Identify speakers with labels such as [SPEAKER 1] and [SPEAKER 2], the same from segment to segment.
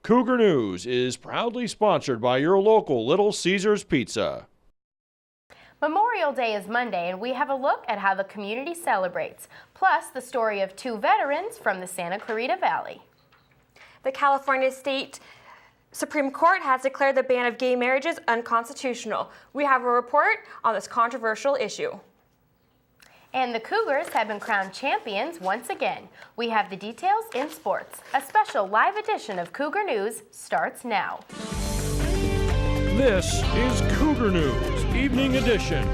[SPEAKER 1] Cougar News is proudly sponsored by your local Little Caesars Pizza.
[SPEAKER 2] Memorial Day is Monday, and we have a look at how the community celebrates, plus the story of two veterans from the Santa Clarita Valley.
[SPEAKER 3] The California State Supreme Court has declared the ban of gay marriages unconstitutional. We have a report on this controversial issue.
[SPEAKER 2] And the Cougars have been crowned champions once again. We have the details in sports. A special live edition of Cougar News starts now.
[SPEAKER 1] This is Cougar News, Evening Edition.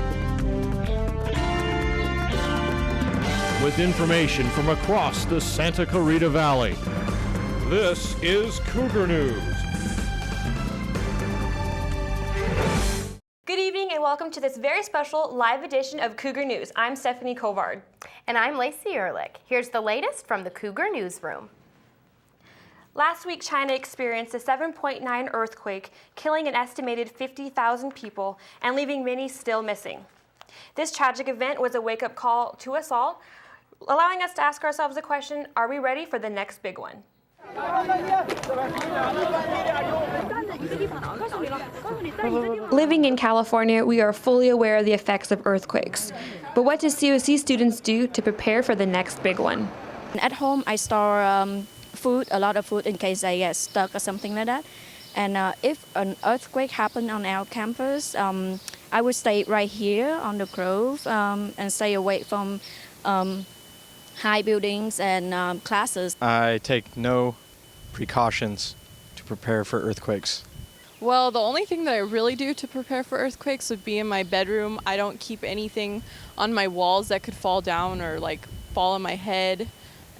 [SPEAKER 1] With information from across the Santa Clarita Valley. This is Cougar News.
[SPEAKER 3] Good evening and welcome to this very special live edition of Cougar News. I'm Stephanie Covard.
[SPEAKER 2] And I'm Lacey Ehrlich. Here's the latest from the Cougar Newsroom.
[SPEAKER 3] Last week, China experienced a 7.9 earthquake, killing an estimated 50,000 people and leaving many still missing. This tragic event was a wake-up call to us all, allowing us to ask ourselves the question, are we ready for the next big one? Living in California, we are fully aware of the effects of earthquakes. But what do COC students do to prepare for the next big one?
[SPEAKER 4] At home, I store food, a lot of food, in case I get stuck or something like that. And if an earthquake happened on our campus, I would stay right here on the Grove and stay away from high buildings and classes.
[SPEAKER 5] I take no precautions to prepare for earthquakes.
[SPEAKER 6] Well, the only thing that I really do to prepare for earthquakes would be in my bedroom. I don't keep anything on my walls that could fall down or like fall on my head.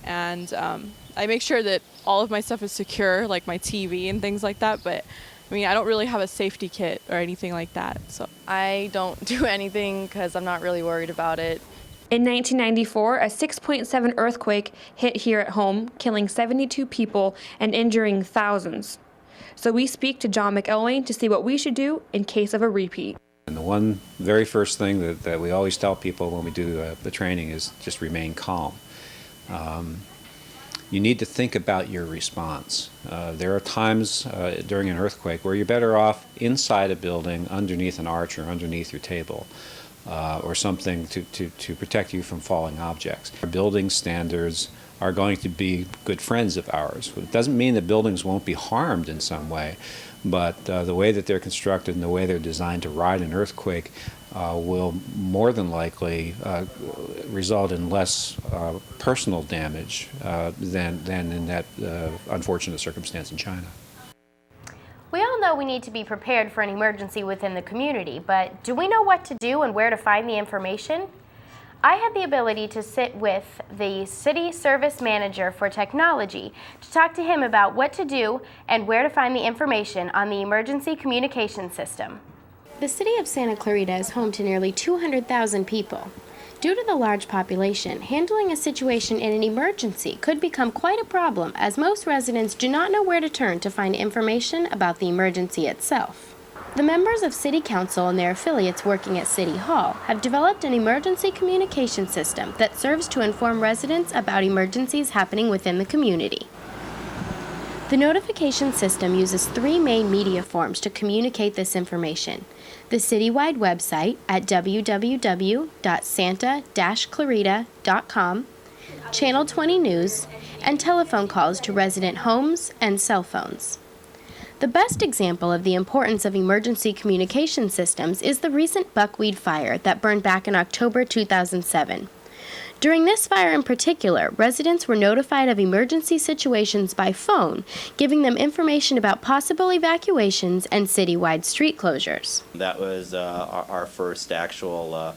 [SPEAKER 6] And I make sure that all of my stuff is secure, like my TV and things like that. But I mean, I don't really have a safety kit or anything like that. So
[SPEAKER 7] I don't do anything because I'm not really worried about it.
[SPEAKER 3] In 1994, a 6.7 earthquake hit here at home, killing 72 people and injuring thousands. So we speak to John McElwain to see what we should do in case of a repeat.
[SPEAKER 8] And the very first thing that we always tell people when we do the training is just remain calm. You need to think about your response. There are times during an earthquake where you're better off inside a building, underneath an arch or underneath your table, or something to protect you from falling objects. Our building standards are going to be good friends of ours. It doesn't mean that buildings won't be harmed in some way, but the way that they're constructed and the way they're designed to ride an earthquake will more than likely result in less personal damage than in that unfortunate circumstance in China.
[SPEAKER 2] We all know we need to be prepared for an emergency within the community, but do we know what to do and where to find the information? I had the ability to sit with the City Service Manager for Technology to talk to him about what to do and where to find the information on the emergency communication system. The city of Santa Clarita is home to nearly 200,000 people. Due to the large population, handling a situation in an emergency could become quite a problem, as most residents do not know where to turn to find information about the emergency itself. The members of City Council and their affiliates working at City Hall have developed an emergency communication system that serves to inform residents about emergencies happening within the community. The notification system uses three main media forms to communicate this information: the citywide website at www.santa-clarita.com, Channel 20 News, and telephone calls to resident homes and cell phones. The best example of the importance of emergency communication systems is the recent buckwheat fire that burned back in October 2007. During this fire in particular, residents were notified of emergency situations by phone, giving them information about possible evacuations and citywide street closures.
[SPEAKER 9] That was our first actual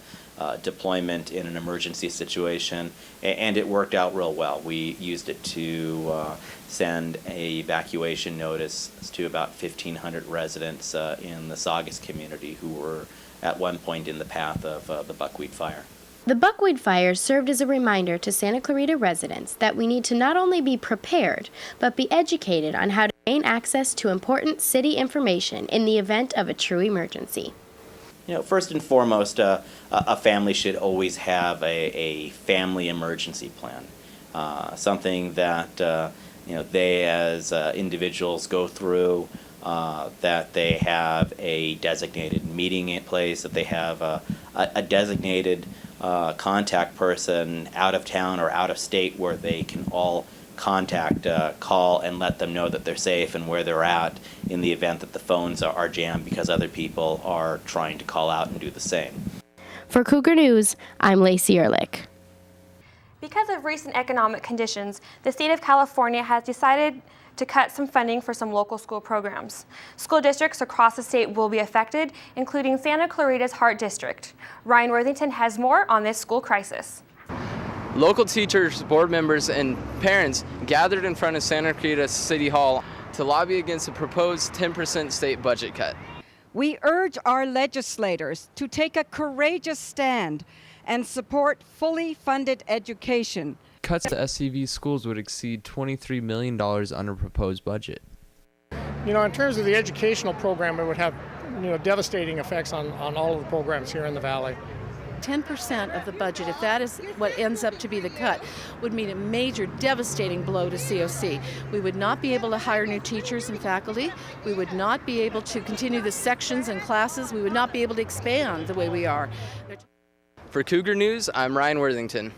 [SPEAKER 9] deployment in an emergency situation, and it worked out real well. We used it to send an evacuation notice to about 1,500 residents in the Saugus community who were at one point in the path of the buckwheat fire.
[SPEAKER 2] The buckwheat fire served as a reminder to Santa Clarita residents that we need to not only be prepared, but be educated on how to gain access to important city information in the event of a true emergency.
[SPEAKER 9] You know, first and foremost, a family should always have a family emergency plan, something that they as individuals go through, that they have a designated meeting in place, that they have a designated contact person out of town or out of state where they can all contact, call and let them know that they're safe and where they're at in the event that the phones are jammed because other people are trying to call out and do the same.
[SPEAKER 2] For Cougar News, I'm Lacey Ehrlich.
[SPEAKER 3] Because of recent economic conditions, the state of California has decided to cut some funding for some local school programs. School districts across the state will be affected, including Santa Clarita's Heart District. Ryan Worthington has more on this school crisis.
[SPEAKER 10] Local teachers, board members, and parents gathered in front of Santa Clarita City Hall to lobby against a proposed 10% state budget cut.
[SPEAKER 11] We urge our legislators to take a courageous stand and support fully funded education.
[SPEAKER 12] Cuts to SCV schools would exceed $23 million under proposed budget.
[SPEAKER 13] In terms of the educational program, it would have devastating effects on all of the programs here in the Valley.
[SPEAKER 14] 10% of the budget, if that is what ends up to be the cut, would mean a major devastating blow to COC. We would not be able to hire new teachers and faculty. We would not be able to continue the sections and classes. We would not be able to expand the way we are.
[SPEAKER 10] For Cougar News, I'm Ryan Worthington.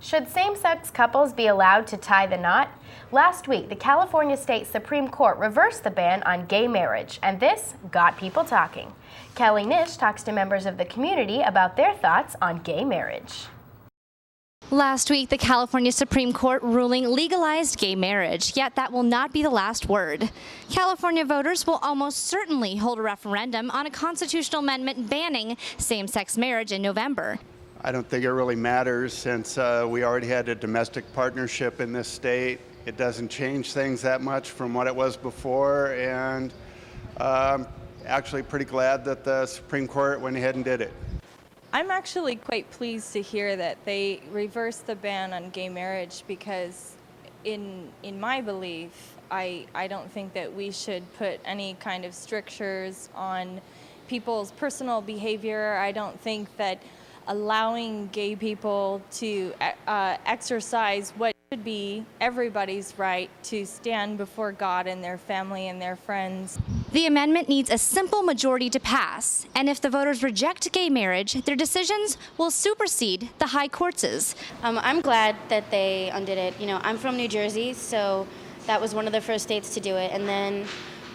[SPEAKER 2] Should same-sex couples be allowed to tie the knot? Last week, the California State Supreme Court reversed the ban on gay marriage, and this got people talking. Kelly Nish talks to members of the community about their thoughts on gay marriage.
[SPEAKER 15] Last week, the California Supreme Court ruling legalized gay marriage, yet that will not be the last word. California voters will almost certainly hold a referendum on a constitutional amendment banning same-sex marriage in November.
[SPEAKER 16] I don't think it really matters since we already had a domestic partnership in this state. It doesn't change things that much from what it was before, and I'm actually pretty glad that the Supreme Court went ahead and did it.
[SPEAKER 7] I'm actually quite pleased to hear that they reversed the ban on gay marriage because in my belief, I don't think that we should put any kind of strictures on people's personal behavior. I don't think that allowing gay people to exercise what should be everybody's right to stand before God and their family and their friends.
[SPEAKER 15] The amendment needs a simple majority to pass, and if the voters reject gay marriage, their decisions will supersede the high courts'.
[SPEAKER 17] I'm glad that they undid it. I'm from New Jersey, so that was one of the first states to do it. And then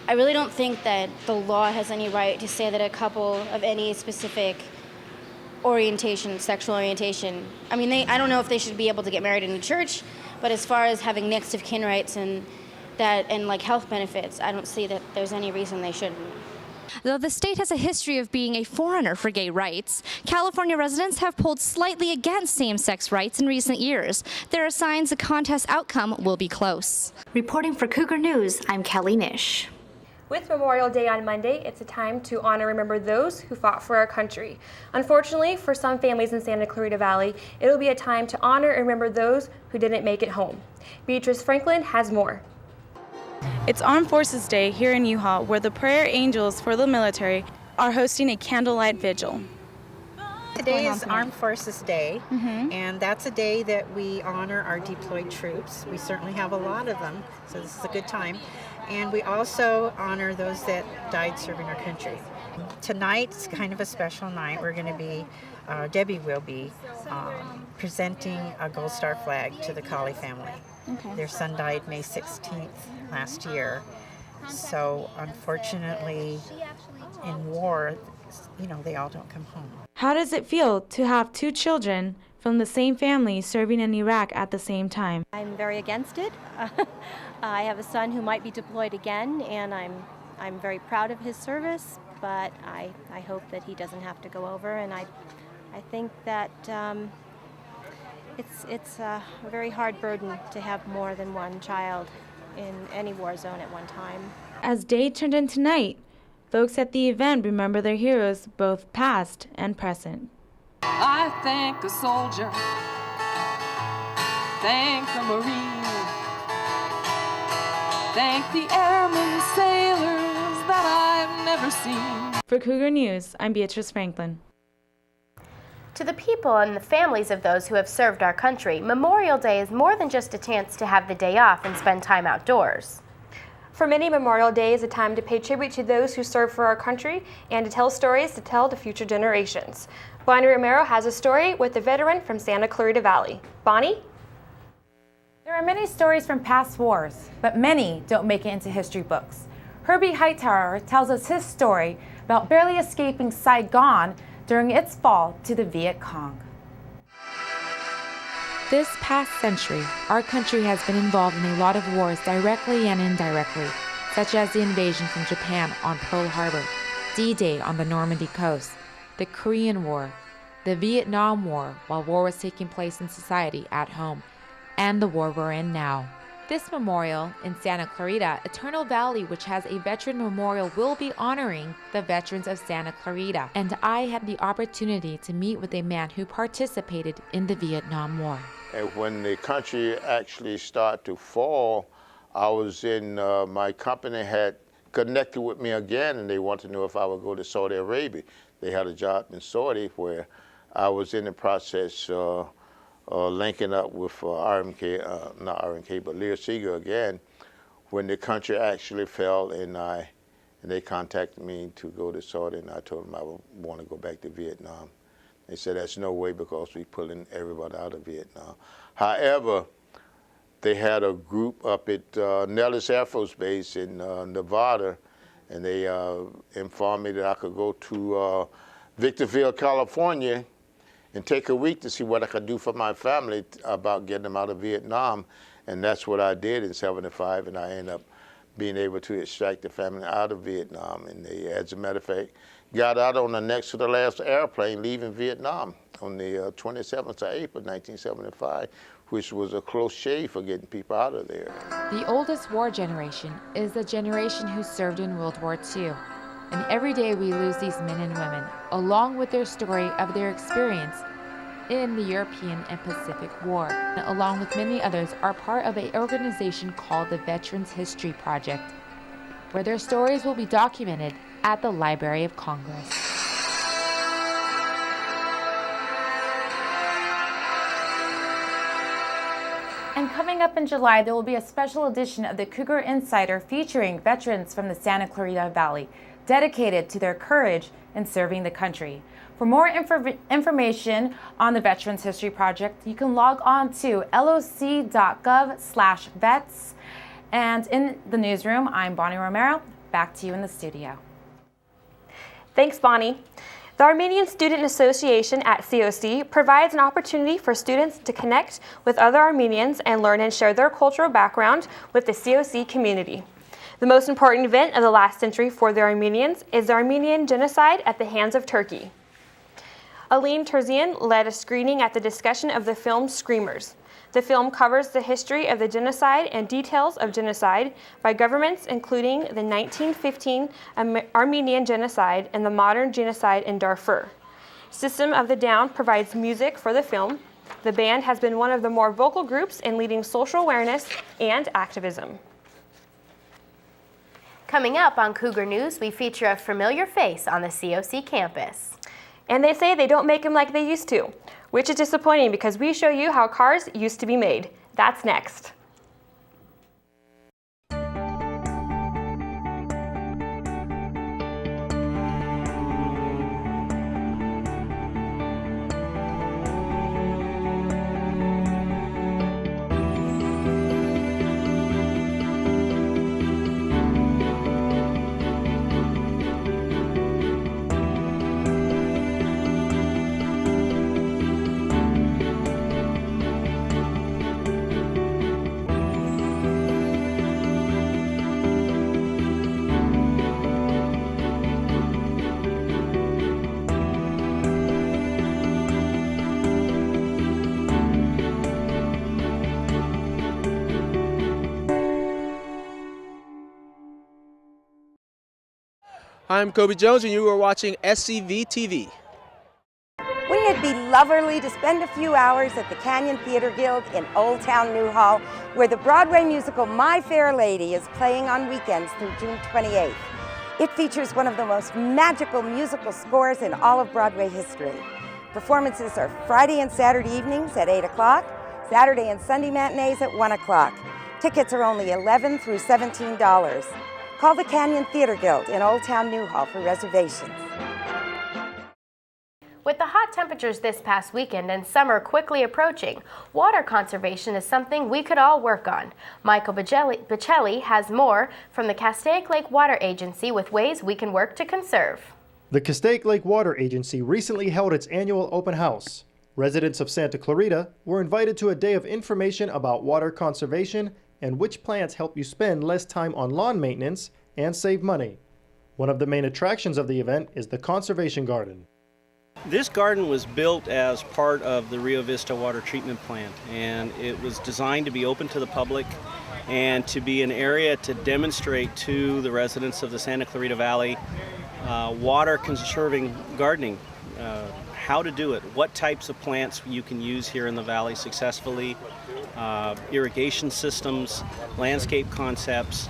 [SPEAKER 17] I really don't think that the law has any right to say that a couple of any specific orientation, sexual orientation. I don't know if they should be able to get married in a church, but as far as having next of kin rights and health benefits, I don't see that there's any reason they shouldn't.
[SPEAKER 15] Though the state has a history of being a forerunner for gay rights, California residents have pulled slightly against same-sex rights in recent years. There are signs the contest outcome will be close.
[SPEAKER 2] Reporting for Cougar News, I'm Kelly Nish.
[SPEAKER 3] With Memorial Day on Monday, it's a time to honor and remember those who fought for our country. Unfortunately, for some families in Santa Clarita Valley, it'll be a time to honor and remember those who didn't make it home. Beatrice Franklin has more.
[SPEAKER 18] It's Armed Forces Day here in Utah, where the Prayer Angels for the military are hosting a candlelight vigil.
[SPEAKER 19] Today is Armed Forces Day, and that's a day that we honor our deployed troops. We certainly have a lot of them, so this is a good time. And we also honor those that died serving our country. Tonight's kind of a special night. We're going to be, Debbie will be presenting a Gold Star flag to the Colley family. Okay. Their son died May 16th last year. So unfortunately, in war, they all don't come home.
[SPEAKER 18] How does it feel to have two children from the same family serving in Iraq at the same time?
[SPEAKER 20] I'm very against it. I have a son who might be deployed again, and I'm very proud of his service, but I hope that he doesn't have to go over, and I think that it's a very hard burden to have more than one child in any war zone at one time.
[SPEAKER 18] As day turned into night, folks at the event remember their heroes, both past and present.
[SPEAKER 21] I thank a soldier, thank a Marine, thank the airmen, sailors that I've never seen.
[SPEAKER 18] For Cougar News, I'm Beatrice Franklin.
[SPEAKER 2] To the people and the families of those who have served our country, Memorial Day is more than just a chance to have the day off and spend time outdoors.
[SPEAKER 3] For many, Memorial Day is a time to pay tribute to those who serve for our country and to tell stories to tell to future generations. Bonnie Romero has a story with a veteran from Santa Clarita Valley. Bonnie?
[SPEAKER 1] There are many stories from past wars, but many don't make it into history books. Herbie Hightower tells us his story about barely escaping Saigon during its fall to the Viet Cong.
[SPEAKER 22] This past century, our country has been involved in a lot of wars directly and indirectly, such as the invasion from Japan on Pearl Harbor, D-Day on the Normandy coast, the Korean War, the Vietnam War while war was taking place in society at home, and the war we're in now. This memorial in Santa Clarita, Eternal Valley, which has a veteran memorial, will be honoring the veterans of Santa Clarita. And I had the opportunity to meet with a man who participated in the Vietnam War.
[SPEAKER 23] And when the country actually started to fall, I was in, my company had connected with me again, and they wanted to know if I would go to Saudi Arabia. They had a job in Saudi where I was in the process linking up with not RMK, but Lear Seeger again, when the country actually fell, and they contacted me to go to Saudi, and I told them I would want to go back to Vietnam. They said, that's no way because we're pulling everybody out of Vietnam. However, they had a group up at Nellis Air Force Base in Nevada, and they informed me that I could go to Victorville, California, and take a week to see what I could do for my family about getting them out of Vietnam. And that's what I did in '75, and I ended up being able to extract the family out of Vietnam. And they, as a matter of fact, got out on the next to the last airplane leaving Vietnam on the 27th of April, 1975, which was a close shave for getting people out of there.
[SPEAKER 22] The oldest war generation is the generation who served in World War II. And every day we lose these men and women, along with their story of their experience in the European and Pacific War, and along with many others, are part of an organization called the Veterans History Project, where their stories will be documented at the Library of Congress.
[SPEAKER 1] And coming up in July, there will be a special edition of the Cougar Insider featuring veterans from the Santa Clarita Valley, dedicated to their courage in serving the country. For more information on the Veterans History Project, you can log on to loc.gov/vets. And in the newsroom, I'm Bonnie Romero. Back to you in the studio.
[SPEAKER 3] Thanks, Bonnie. The Armenian Student Association at COC provides an opportunity for students to connect with other Armenians and learn and share their cultural background with the COC community. The most important event of the last century for the Armenians is the Armenian genocide at the hands of Turkey. Aline Terzian led a screening at the discussion of the film Screamers. The film covers the history of the genocide and details of genocide by governments, including the 1915 Armenian genocide and the modern genocide in Darfur. System of the Down provides music for the film. The band has been one of the more vocal groups in leading social awareness and activism.
[SPEAKER 2] Coming up on Cougar News, we feature a familiar face on the COC campus.
[SPEAKER 3] And they say they don't make them like they used to, which is disappointing because we show you how cars used to be made. That's next.
[SPEAKER 24] I'm Kobe Jones, and you are watching SCV TV.
[SPEAKER 25] Wouldn't it be lovely to spend a few hours at the Canyon Theater Guild in Old Town Newhall, where the Broadway musical My Fair Lady is playing on weekends through June 28th. It features one of the most magical musical scores in all of Broadway history. Performances are Friday and Saturday evenings at 8 o'clock, Saturday and Sunday matinees at 1 o'clock. Tickets are only $11 through $17. Call the Canyon Theater Guild in Old Town Newhall for reservations.
[SPEAKER 2] With the hot temperatures this past weekend and summer quickly approaching, water conservation is something we could all work on. Michael Bocelli has more from the Castaic Lake Water Agency with ways we can work to conserve.
[SPEAKER 4] The Castaic Lake Water Agency recently held its annual open house. Residents of Santa Clarita were invited to a day of information about water conservation and which plants help you spend less time on lawn maintenance and save money. One of the main attractions of the event is the Conservation Garden.
[SPEAKER 5] This garden was built as part of the Rio Vista water treatment plant, and it was designed to be open to the public and to be an area to demonstrate to the residents of the Santa Clarita Valley water conserving gardening, how to do it, what types of plants you can use here in the valley successfully, irrigation systems, landscape concepts.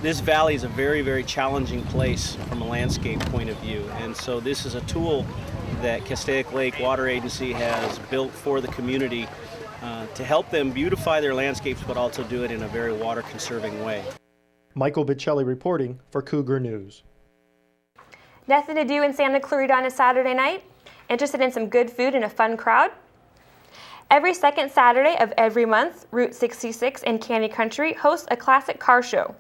[SPEAKER 5] This valley is a very, very challenging place from a landscape point of view, and so this is a tool that Castaic Lake Water Agency has built for the community to help them beautify their landscapes, but also do it in a very water-conserving way.
[SPEAKER 4] Michael Bocelli reporting for Cougar News.
[SPEAKER 3] Nothing to do in Santa Clarita on a Saturday night? Interested in some good food and a fun crowd? Every second Saturday of every month, Route 66 and Canny Country hosts a classic car show.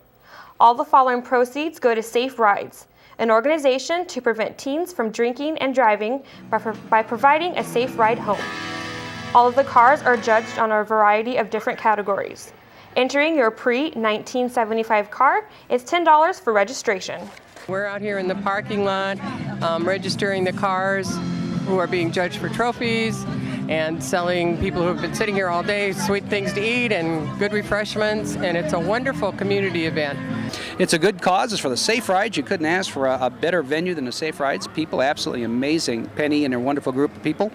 [SPEAKER 3] All the following proceeds go to Safe Rides, an organization to prevent teens from drinking and driving by providing a safe ride home. All of the cars are judged on a variety of different categories. Entering your pre-1975 car is $10 for registration.
[SPEAKER 6] We're out here in the parking lot registering the cars who are being judged for trophies and selling people who have been sitting here all day sweet things to eat and good refreshments, and it's a wonderful community event.
[SPEAKER 8] It's a good cause. It's for the Safe Rides. You couldn't ask for a better venue than the Safe Rides. People absolutely amazing. Penny and her wonderful group of people.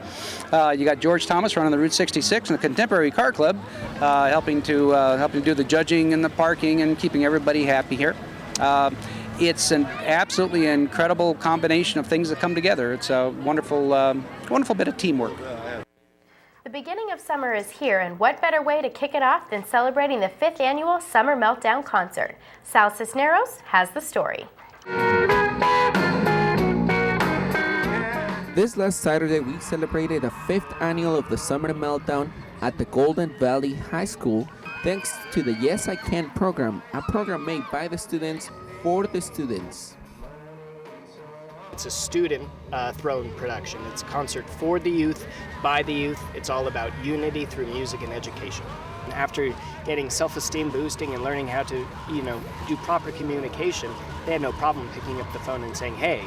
[SPEAKER 8] You got George Thomas running the Route 66 and the Contemporary Car Club helping to do the judging and the parking and keeping everybody happy here. It's an absolutely incredible combination of things that come together. It's a wonderful bit of teamwork.
[SPEAKER 2] The beginning of summer is here, and what better way to kick it off than celebrating the 5th annual Summer Meltdown concert? Sal Cisneros has the story.
[SPEAKER 9] This last Saturday, we celebrated the 5th annual of the Summer Meltdown at the Golden Valley High School, thanks to the Yes I Can program, a program made by the students for the students.
[SPEAKER 26] It's a student-thrown production. It's a concert for the youth, by the youth. It's all about unity through music and education. And after getting self-esteem boosting and learning how to, do proper communication, they had no problem picking up the phone and saying, hey,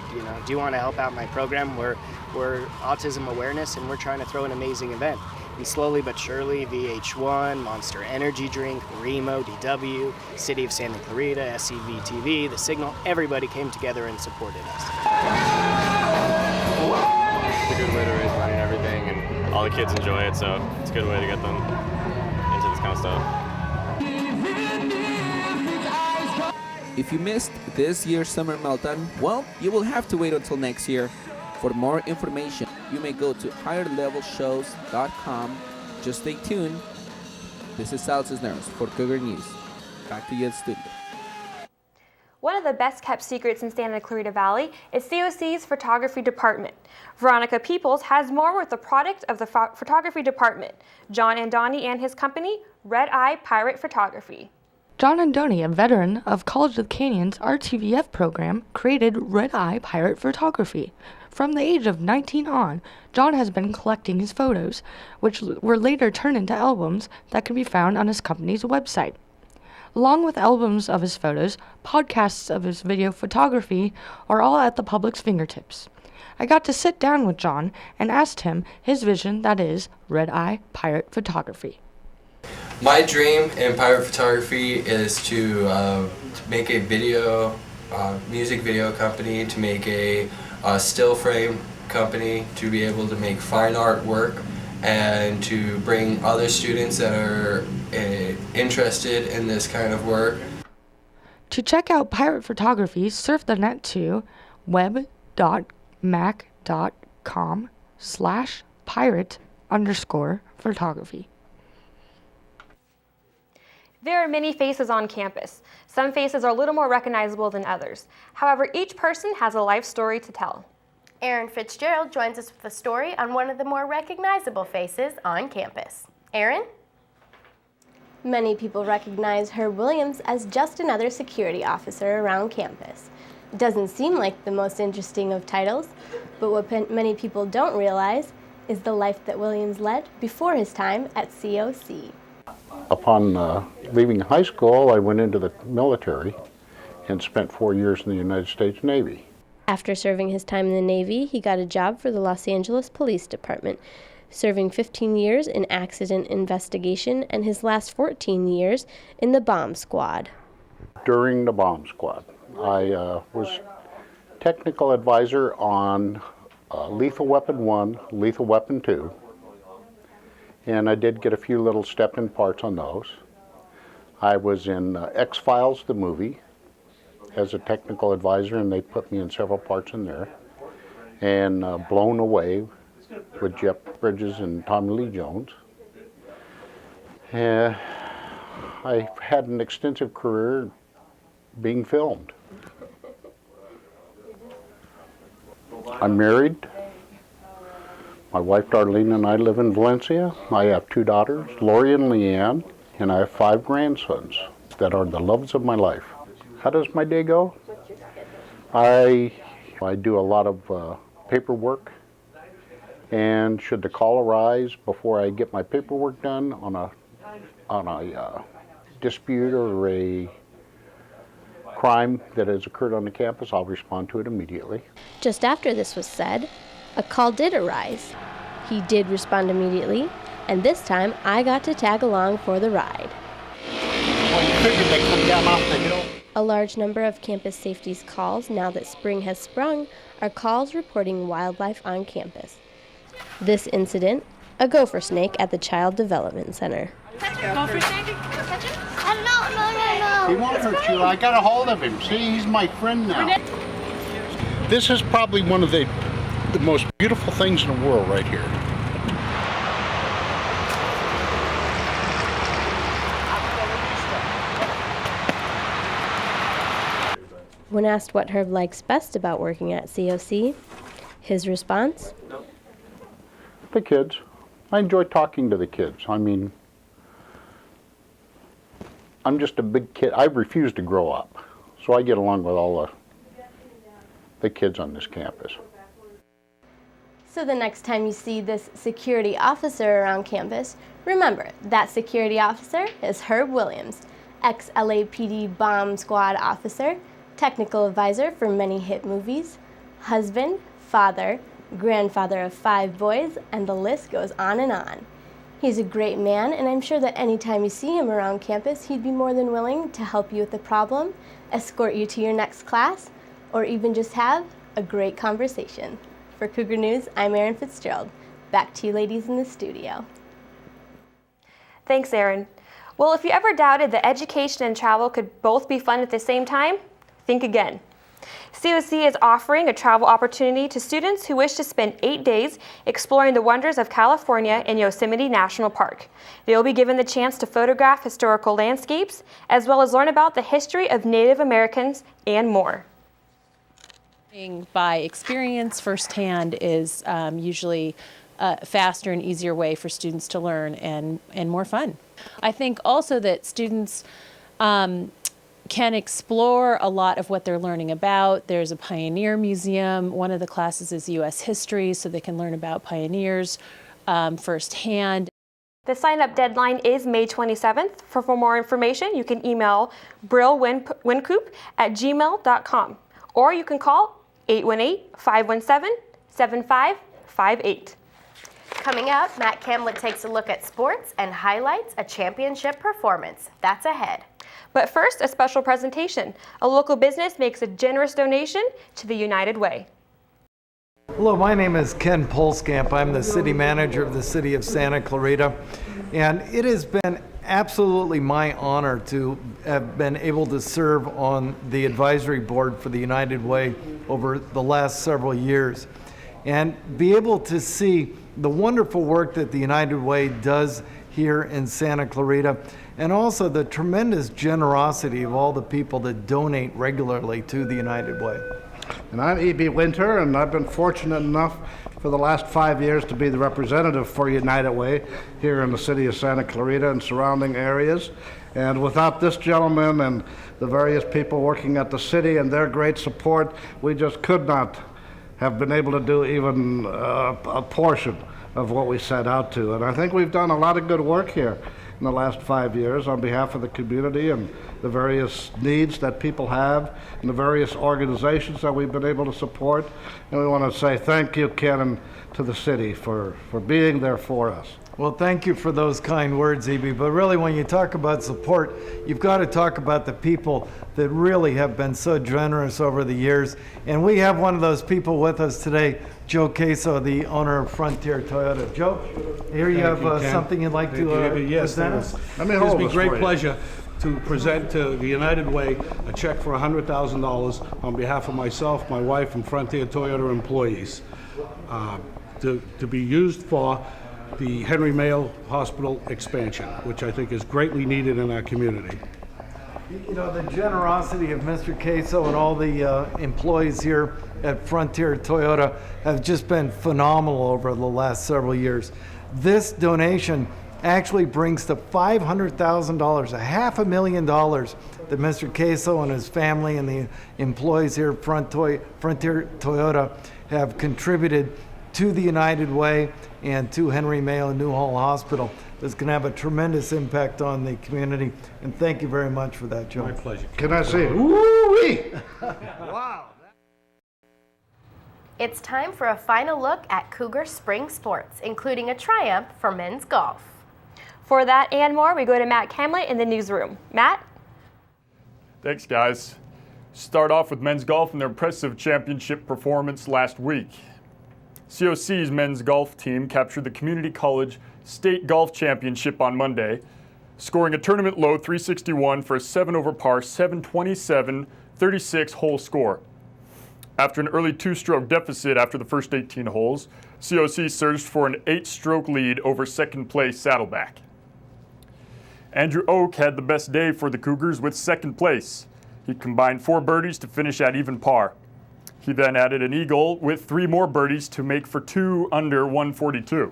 [SPEAKER 26] do you want to help out my program? We're autism awareness, and we're trying to throw an amazing event. And slowly but surely, VH1, Monster Energy Drink, Remo, DW, City of Santa Clarita, SCV TV, The Signal, everybody came together and supported us.
[SPEAKER 27] It's a good way to raise money and everything, and all the kids enjoy it, so it's a good way to get them into this kind of stuff.
[SPEAKER 9] If you missed this year's Summer Meltdown, well, you will have to wait until next year. For more information, you may go to higherlevelshows.com. Just stay tuned. This is Sal Cisneros for Cougar News. Back to you at studio.
[SPEAKER 3] One of the best kept secrets in Santa Clarita Valley is COC's photography department. Veronica Peoples has more with the product of the photography department, John Andoni and his company, Red Eye Pirate Photography.
[SPEAKER 28] John Andoni, a veteran of College of the Canyon's RTVF program, created Red Eye Pirate Photography. From the age of 19 on, John has been collecting his photos, which were later turned into albums that can be found on his company's website. Along with albums of his photos, podcasts of his video photography are all at the public's fingertips. I got to sit down with John and asked him his vision, that is, Red Eye Pirate Photography.
[SPEAKER 29] My dream in pirate photography is to make a music video company, to make a still frame company, to be able to make fine art work, and to bring other students that are interested in this kind of work.
[SPEAKER 28] To check out pirate photography, surf the net to web.mac.com facebook.com/pirate_photography.
[SPEAKER 3] There are many faces on campus. Some faces are a little more recognizable than others. However, each person has a life story to tell.
[SPEAKER 2] Aaron Fitzgerald joins us with a story on one of the more recognizable faces on campus. Aaron?
[SPEAKER 7] Many people recognize Herb Williams as just another security officer around campus. It doesn't seem like the most interesting of titles, but what many people don't realize is the life that Williams led before his time at COC.
[SPEAKER 10] Upon leaving high school, I went into the military and spent 4 years in the United States Navy.
[SPEAKER 7] After serving his time in the Navy, he got a job for the Los Angeles Police Department, serving 15 years in accident investigation and his last 14 years in the bomb squad.
[SPEAKER 10] During the bomb squad, I was technical advisor on Lethal Weapon 1, Lethal Weapon 2, and I did get a few little step-in parts on those. I was in X-Files, the movie, as a technical advisor, and they put me in several parts in there. And Blown Away with Jeff Bridges and Tommy Lee Jones. I had an extensive career being filmed. I'm married. My wife Darlene and I live in Valencia. I have 2 daughters, Lori and Leanne, and I have 5 grandsons that are the loves of my life. How does my day go? I do a lot of paperwork, and should the call arise before I get my paperwork done on a dispute or a crime that has occurred on the campus, I'll respond to it immediately.
[SPEAKER 7] Just after this was said, a call did arise. He did respond immediately, and this time I got to tag along for the ride.
[SPEAKER 10] Well, you figured they come down off the hill.
[SPEAKER 7] A large number of campus safety's calls, now that spring has sprung, are calls reporting wildlife on campus. This incident, a gopher snake at the Child Development Center.
[SPEAKER 21] Gopher snake? Touch him?
[SPEAKER 10] No. He won't hurt you. I got a hold of him. See, he's my friend now. This is probably one of the most beautiful things in the world right here.
[SPEAKER 7] When asked what Herb likes best about working at COC, his response?
[SPEAKER 10] The kids. I enjoy talking to the kids. I mean, I'm just a big kid. I refuse to grow up, so I get along with all the kids on this campus.
[SPEAKER 7] So the next time you see this security officer around campus, remember that security officer is Herb Williams, ex-LAPD bomb squad officer, technical advisor for many hit movies, husband, father, grandfather of 5 boys, and the list goes on and on. He's a great man, and I'm sure that anytime you see him around campus, he'd be more than willing to help you with the problem, escort you to your next class, or even just have a great conversation. For Cougar News, I'm Erin Fitzgerald. Back to you ladies in the studio.
[SPEAKER 3] Thanks, Erin. Well, if you ever doubted that education and travel could both be fun at the same time, think again. COC is offering a travel opportunity to students who wish to spend 8 days exploring the wonders of California in Yosemite National Park. They will be given the chance to photograph historical landscapes, as well as learn about the history of Native Americans and more.
[SPEAKER 11] By experience firsthand is usually a faster and easier way for students to learn and more fun. I think also that students can explore a lot of what they're learning about. There's a Pioneer Museum. One of the classes is U.S. History, so they can learn about pioneers firsthand.
[SPEAKER 3] The sign-up deadline is May 27th. For more information, you can email brillwincoop@gmail.com, or you can call 818-517-7558.
[SPEAKER 2] Coming up, Matt Camlett takes a look at sports and highlights a championship performance. That's ahead.
[SPEAKER 3] But first, a special presentation. A local business makes a generous donation to the United Way.
[SPEAKER 12] Hello, my name is Ken Polskamp. I'm the city manager of the city of Santa Clarita, and it has been absolutely my honor to have been able to serve on the advisory board for the United Way over the last several years. and be able to see the wonderful work that the United Way does here in Santa Clarita, and also the tremendous generosity of all the people that donate regularly to the United Way.
[SPEAKER 13] And I'm E.B. Winter, and I've been fortunate enough for the last 5 years to be the representative for United Way here in the city of Santa Clarita and surrounding areas. And without this gentleman and the various people working at the city and their great support, we just could not have been able to do even a portion of what we set out to. And I think we've done a lot of good work here in the last 5 years on behalf of the community and the various needs that people have and the various organizations that we've been able to support. And we want to say thank you, Ken, and to the city for being there for us.
[SPEAKER 12] Well, thank you for those kind words, E.B. But really, when you talk about support, you've got to talk about the people that really have been so generous over the years. And we have one of those people with us today, Joe Queso, the owner of Frontier Toyota. Joe, here you have something you'd like to present us?
[SPEAKER 14] It gives me great pleasure to present to the United Way a check for $100,000 on behalf of myself, my wife, and Frontier Toyota employees to be used for the Henry Mayo Hospital expansion, which I think is greatly needed in our community.
[SPEAKER 12] You know, the generosity of Mr. Queso and all the employees here at Frontier Toyota have just been phenomenal over the last several years. This donation actually brings to $500,000, $500,000 that Mr. Queso and his family and the employees here at Frontier Toyota have contributed to the United Way and to Henry Mayo Newhall Hospital. That's going to have a tremendous impact on the community. And thank you very much for that, Joe.
[SPEAKER 14] My pleasure.
[SPEAKER 13] Can I see it? Woo-wee! Wow.
[SPEAKER 2] It's time for a final look at Cougar spring sports, including a triumph for men's golf.
[SPEAKER 3] For that and more, we go to Matt Camlett in the newsroom. Matt?
[SPEAKER 15] Thanks, guys. Start off with men's golf and their impressive championship performance last week. COC's men's golf team captured the Community College State Golf Championship on Monday, scoring a tournament low 361 for a 7-over par 727 36 hole score. After an early 2-stroke deficit after the first 18 holes, COC surged for an 8-stroke lead over second place Saddleback. Andrew Oak had the best day for the Cougars with second place. He combined 4 birdies to finish at even par. He then added an eagle with 3 more birdies to make for 2 under 142.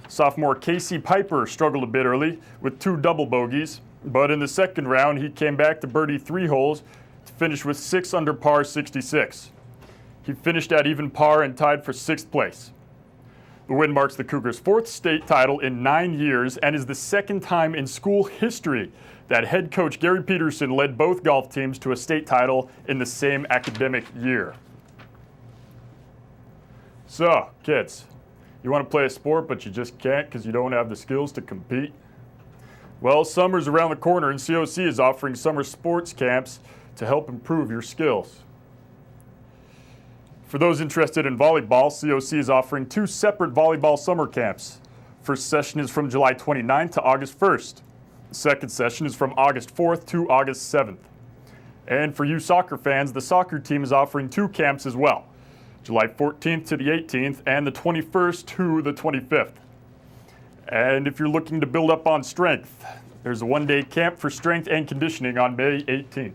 [SPEAKER 15] Sophomore Casey Piper struggled a bit early with 2 double bogeys, but in the second round he came back to birdie 3 holes to finish with 6 under par 66. He finished at even par and tied for 6th place. The win marks the Cougars' 4th state title in 9 years and is the second time in school history that head coach Gary Peterson led both golf teams to a state title in the same academic year. So, kids, you want to play a sport but you just can't because you don't have the skills to compete? Well, summer's around the corner and COC is offering summer sports camps to help improve your skills. For those interested in volleyball, COC is offering 2 separate volleyball summer camps. First session is from July 29th to August 1st. The second session is from August 4th to August 7th. And for you soccer fans, the soccer team is offering 2 camps as well, July 14th to the 18th and the 21st to the 25th. And if you're looking to build up on strength, there's a 1-day camp for strength and conditioning on May 18th.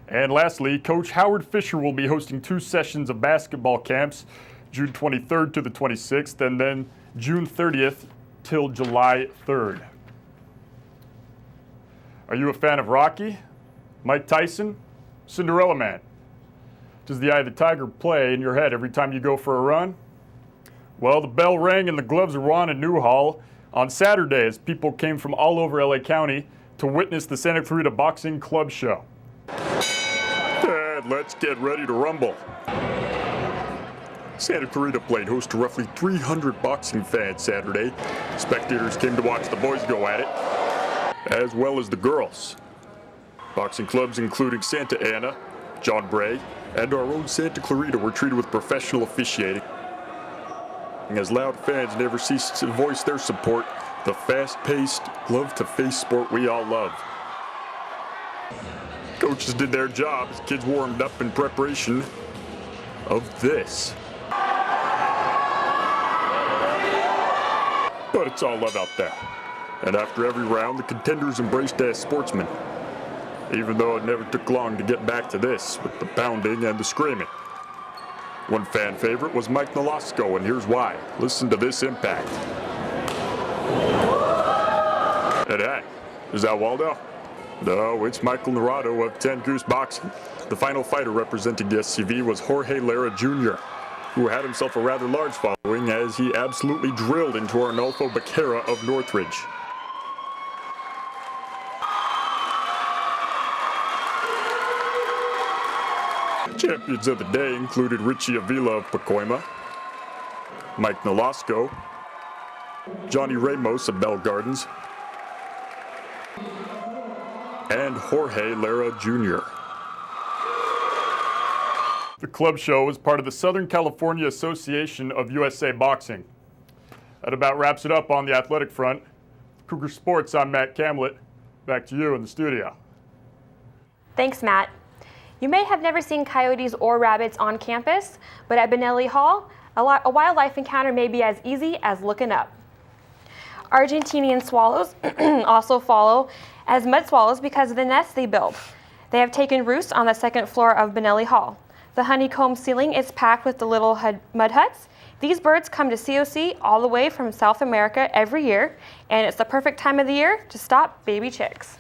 [SPEAKER 15] And lastly, Coach Howard Fisher will be hosting 2 sessions of basketball camps, June 23rd to the 26th, and then June 30th till July 3rd. Are you a fan of Rocky, Mike Tyson, Cinderella Man? Does the Eye of the Tiger play in your head every time you go for a run? Well, the bell rang and the gloves were on in Newhall on Saturday as people came from all over LA County to witness the Santa Clarita Boxing Club show. And let's get ready to rumble. Santa Clarita played host to roughly 300 boxing fans Saturday. Spectators came to watch the boys go at it, as well as the girls. Boxing clubs including Santa Ana, John Bray, and our own Santa Clarita were treated with professional officiating. As loud fans never ceased to voice their support, the fast-paced, glove-to-face sport we all love. Coaches did their job as kids warmed up in preparation of this. But it's all love out there. And after every round, the contenders embraced as sportsmen. Even though it never took long to get back to this, with the pounding and the screaming. One fan favorite was Mike Nolasco, and here's why. Listen to this impact. And hey, is that Waldo? No, it's Michael Narado of 10 Goose Boxing. The final fighter representing the SCV was Jorge Lara Jr., who had himself a rather large following as he absolutely drilled into Arnulfo Becerra of Northridge. Champions of the day included Richie Avila of Pacoima, Mike Nolasco, Johnny Ramos of Bell Gardens, and Jorge Lara Jr. The club show was part of the Southern California Association of USA Boxing. That about wraps it up on the athletic front. Cougar Sports, I'm Matt Camlett. Back to you in the studio.
[SPEAKER 3] Thanks, Matt. You may have never seen coyotes or rabbits on campus, but at Benelli Hall, a wildlife encounter may be as easy as looking up. Argentinian swallows also follow as mud swallows because of the nests they build. They have taken roost on the second floor of Benelli Hall. The honeycomb ceiling is packed with the little mud huts. These birds come to COC all the way from South America every year, and it's the perfect time of the year to stop baby chicks.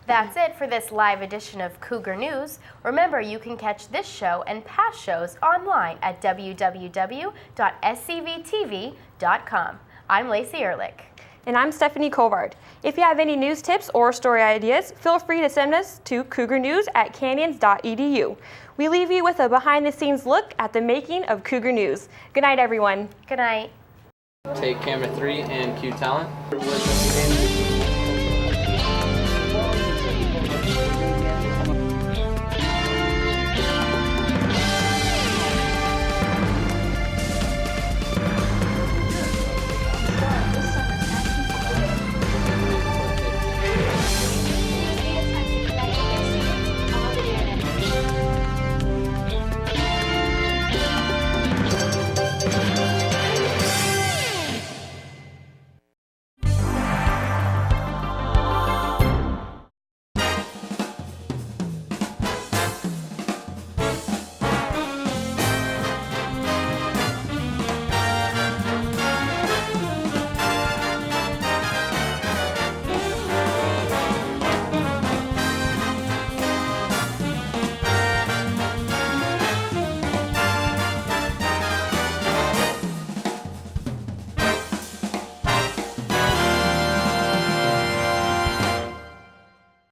[SPEAKER 2] That's it for this live edition of Cougar News. Remember, you can catch this show and past shows online at www.scvtv.com. I'm Lacey Ehrlich.
[SPEAKER 3] And I'm Stephanie Covard. If you have any news tips or story ideas, feel free to send us to cougarnews@canyons.edu. We leave you with a behind-the-scenes look at the making of Cougar News. Good night, everyone.
[SPEAKER 2] Good night.
[SPEAKER 1] Take camera 3 and cue talent.